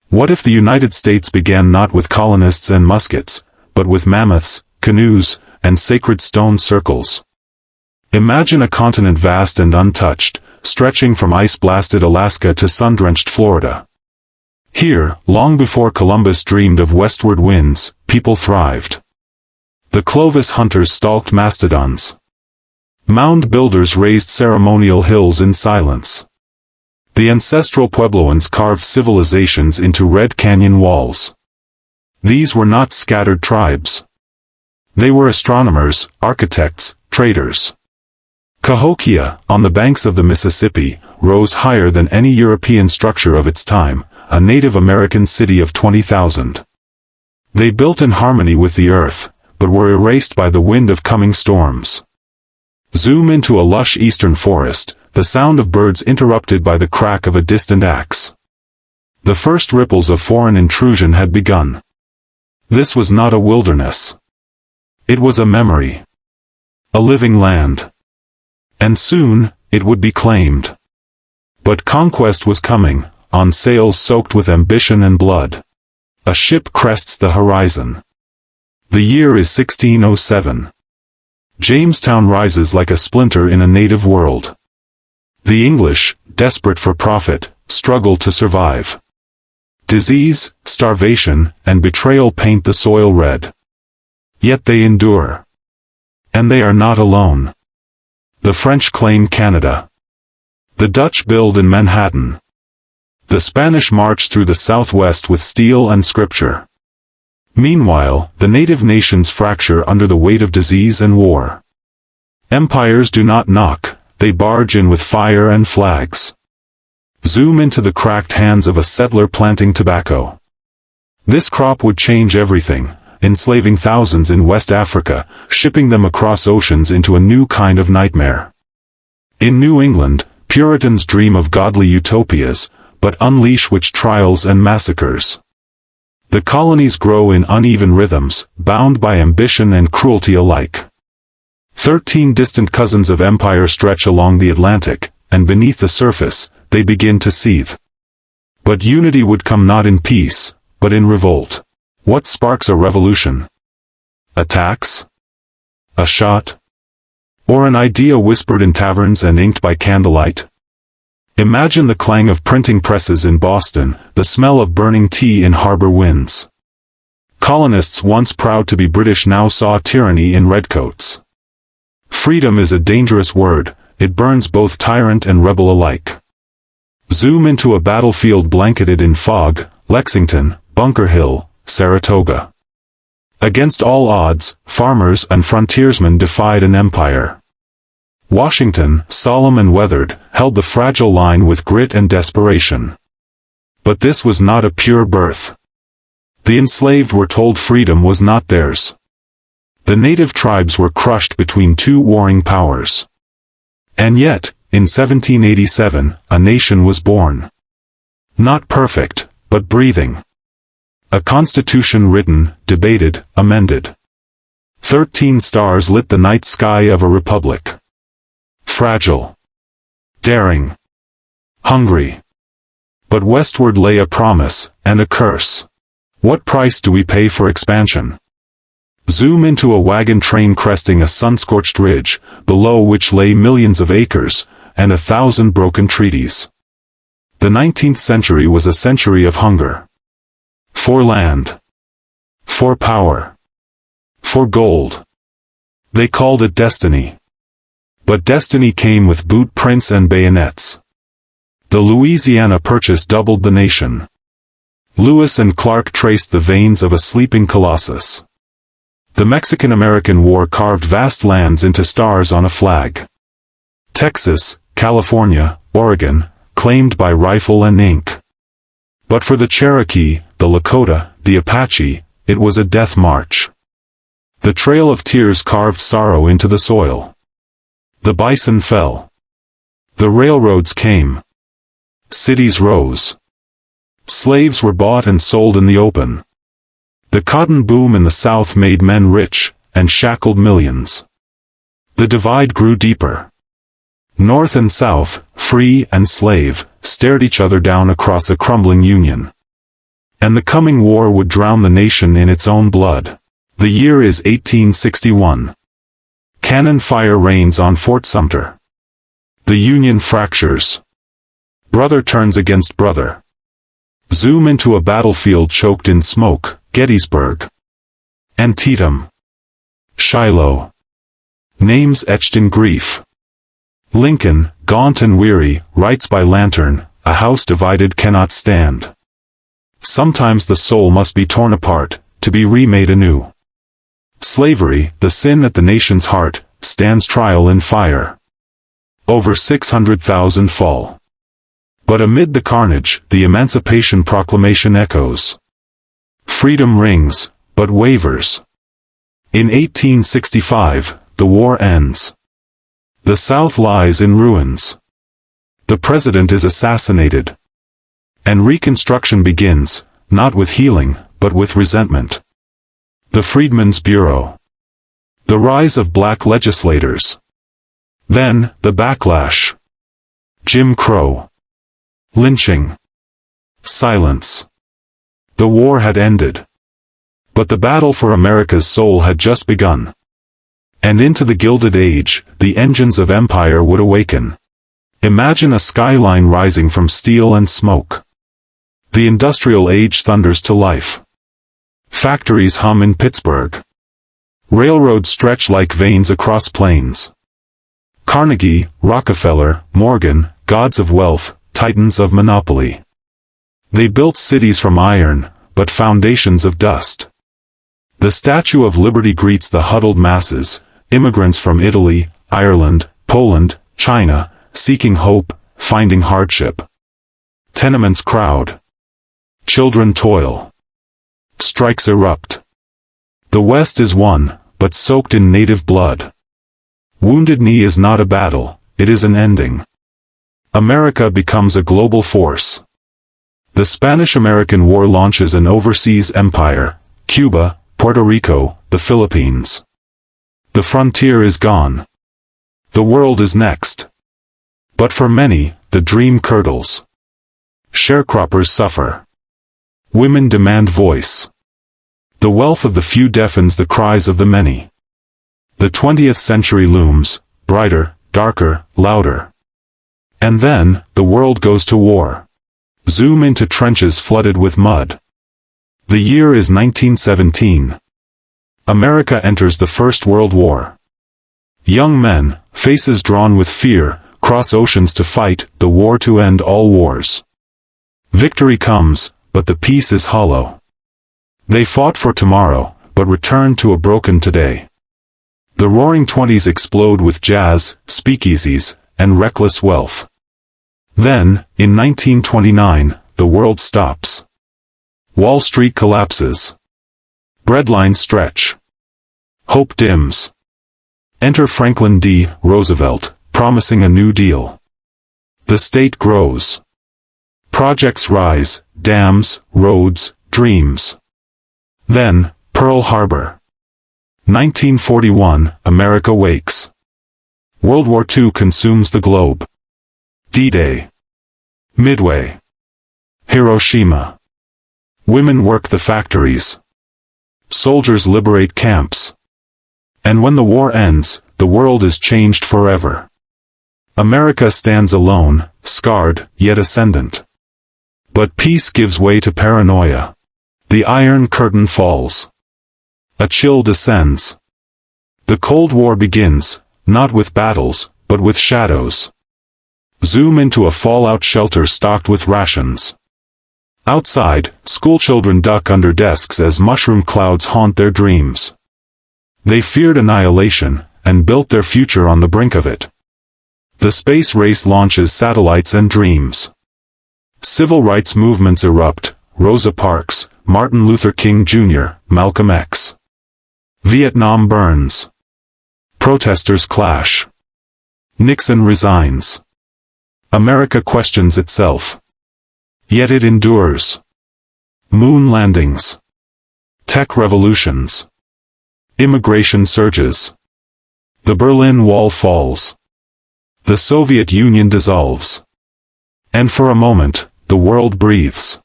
What if the United States began not with colonists and muskets, but with mammoths, canoes, and sacred stone circles? Imagine a continent vast and untouched, stretching from ice-blasted Alaska to sun-drenched Florida. Here, long before Columbus dreamed of westward winds, people thrived. The Clovis hunters stalked mastodons. Mound builders raised ceremonial hills in silence. The ancestral Puebloans carved civilizations into Red Canyon walls. These were not scattered tribes. They were astronomers, architects, traders. Cahokia, on the banks of the Mississippi, rose higher than any European structure of its time, a Native American city of 20,000. They built in harmony with the earth, but were erased by the wind of coming storms. Zoom into a lush eastern forest, the sound of birds interrupted by the crack of a distant axe. The first ripples of foreign intrusion had begun. This was not a wilderness. It was a memory. A living land. And soon, it would be claimed. But conquest was coming, on sails soaked with ambition and blood. A ship crests the horizon. The year is 1607. Jamestown rises like a splinter in a native world. The English, desperate for profit, struggle to survive. Disease, starvation, and betrayal paint the soil red. Yet they endure. And they are not alone. The French claim Canada. The Dutch build in Manhattan. The Spanish march through the Southwest with steel and scripture. Meanwhile, the native nations fracture under the weight of disease and war. Empires do not knock, they barge in with fire and flags. Zoom into the cracked hands of a settler planting tobacco. This crop would change everything, enslaving thousands in West Africa, shipping them across oceans into a new kind of nightmare. In New England, Puritans dream of godly utopias, but unleash witch trials and massacres. The colonies grow in uneven rhythms, bound by ambition and cruelty alike. 13 distant cousins of empire stretch along the Atlantic, and beneath the surface, they begin to seethe. But unity would come not in peace, but in revolt. What sparks a revolution? A tax? A shot? Or an idea whispered in taverns and inked by candlelight? Imagine the clang of printing presses in Boston, the smell of burning tea in harbor winds. Colonists once proud to be British now saw tyranny in redcoats. Freedom is a dangerous word, it burns both tyrant and rebel alike. Zoom into a battlefield blanketed in fog, Lexington, Bunker Hill, Saratoga. Against all odds, farmers and frontiersmen defied an empire. Washington, solemn and weathered, held the fragile line with grit and desperation. But this was not a pure birth. The enslaved were told freedom was not theirs. The native tribes were crushed between two warring powers. And yet, in 1787, a nation was born. Not perfect, but breathing. A constitution written, debated, amended. 13 stars lit the night sky of a republic. Fragile. Daring. Hungry. But westward lay a promise, and a curse. What price do we pay for expansion? Zoom into a wagon train cresting a sun-scorched ridge, below which lay millions of acres, and 1,000 broken treaties. The 19th century was a century of hunger. For land. For power. For gold. They called it destiny. But destiny came with boot prints and bayonets. The Louisiana Purchase doubled the nation. Lewis and Clark traced the veins of a sleeping colossus. The Mexican-American War carved vast lands into stars on a flag. Texas, California, Oregon, claimed by rifle and ink. But for the Cherokee, the Lakota, the Apache, it was a death march. The trail of tears carved sorrow into the soil. The bison fell. The railroads came. Cities rose. Slaves were bought and sold in the open. The cotton boom in the South made men rich, and shackled millions. The divide grew deeper. North and South, free and slave, stared each other down across a crumbling union. And the coming war would drown the nation in its own blood. The year is 1861. Cannon fire rains on Fort Sumter. The Union fractures. Brother turns against brother. Zoom into a battlefield choked in smoke, Gettysburg. Antietam. Shiloh. Names etched in grief. Lincoln, gaunt and weary, writes by lantern, a house divided cannot stand. Sometimes the soul must be torn apart, to be remade anew. Slavery, the sin at the nation's heart, stands trial in fire. Over 600,000 fall. But amid the carnage, the Emancipation Proclamation echoes. Freedom rings, but wavers. In 1865, the war ends. The South lies in ruins. The president is assassinated. And Reconstruction begins, not with healing, but with resentment. The Freedmen's Bureau. The rise of black legislators. Then, the backlash. Jim Crow. Lynching. Silence. The war had ended. But the battle for America's soul had just begun. And into the Gilded Age, the engines of empire would awaken. Imagine a skyline rising from steel and smoke. The Industrial Age thunders to life. Factories hum in Pittsburgh. Railroads stretch like veins across plains. Carnegie, Rockefeller, Morgan, gods of wealth, titans of monopoly. They built cities from iron, but foundations of dust. The Statue of Liberty greets the huddled masses, immigrants from Italy, Ireland, Poland, China, seeking hope, finding hardship. Tenements crowd. Children toil. Strikes erupt. The West is won, but soaked in native blood. Wounded Knee is not a battle, it is an ending. America becomes a global force. The Spanish-American War launches an overseas empire, Cuba, Puerto Rico, the Philippines. The frontier is gone. The world is next. But for many, the dream curdles. Sharecroppers suffer. Women demand voice. The wealth of the few deafens the cries of the many. The 20th century looms, brighter, darker, louder. And then, the world goes to war. Zoom into trenches flooded with mud. The year is 1917. America enters the First World War. Young men, faces drawn with fear, cross oceans to fight the war to end all wars. Victory comes, but the peace is hollow. They fought for tomorrow, but returned to a broken today. The Roaring Twenties explode with jazz, speakeasies, and reckless wealth. Then, in 1929, the world stops. Wall Street collapses. Breadlines stretch. Hope dims. Enter Franklin D. Roosevelt, promising a New Deal. The state grows. Projects rise, dams, roads, dreams. Then, Pearl Harbor. 1941, America wakes. World War II consumes the globe. D-Day. Midway. Hiroshima. Women work the factories. Soldiers liberate camps. And when the war ends, the world is changed forever. America stands alone, scarred, yet ascendant. But peace gives way to paranoia. The Iron Curtain falls. A chill descends. The Cold War begins, not with battles, but with shadows. Zoom into a fallout shelter stocked with rations. Outside, schoolchildren duck under desks as mushroom clouds haunt their dreams. They feared annihilation, and built their future on the brink of it. The space race launches satellites and dreams. Civil rights movements erupt, Rosa Parks, Martin Luther King Jr., Malcolm X. Vietnam burns. Protesters clash. Nixon resigns. America questions itself. Yet it endures. Moon landings. Tech revolutions. Immigration surges. The Berlin Wall falls. The Soviet Union dissolves. And for a moment, the world breathes.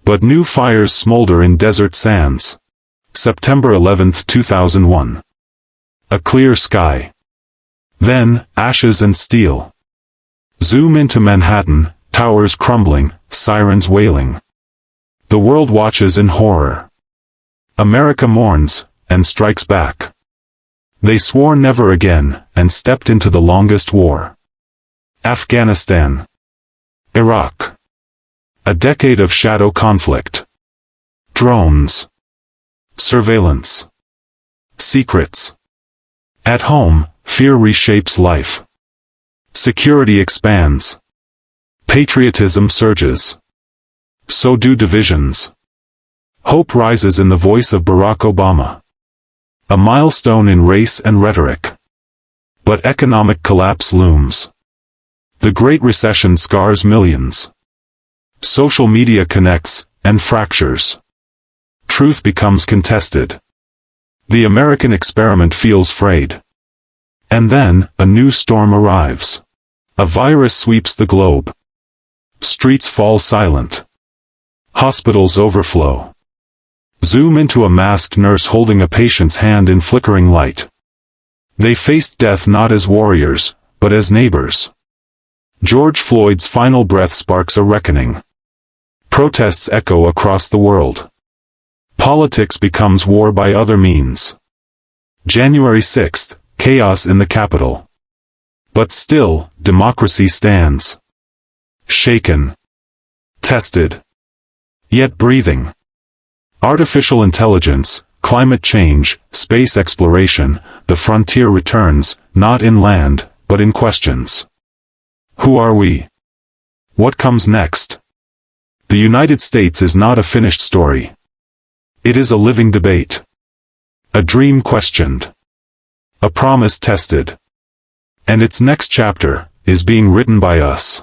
But new fires smolder in desert sands. September 11, 2001. A clear sky. Then, ashes and steel. Zoom into Manhattan, towers crumbling, sirens wailing. The world watches in horror. America mourns, and strikes back. They swore never again, and stepped into the longest war. Afghanistan. Iraq. A decade of shadow conflict. Drones. Surveillance. Secrets. At home, fear reshapes life. Security expands. Patriotism surges. So do divisions. Hope rises in the voice of Barack Obama. A milestone in race and rhetoric. But economic collapse looms. The Great Recession scars millions. Social media connects, and fractures. Truth becomes contested. The American experiment feels frayed. And then, a new storm arrives. A virus sweeps the globe. Streets fall silent. Hospitals overflow. Zoom into a masked nurse holding a patient's hand in flickering light. They faced death not as warriors, but as neighbors. George Floyd's final breath sparks a reckoning. Protests echo across the world. Politics becomes war by other means. January 6th, chaos in the Capitol. But still, democracy stands. Shaken. Tested. Yet breathing. Artificial intelligence, climate change, space exploration, the frontier returns, not in land, but in questions. Who are we? What comes next? The United States is not a finished story. It is a living debate. A dream questioned. A promise tested. And its next chapter is being written by us.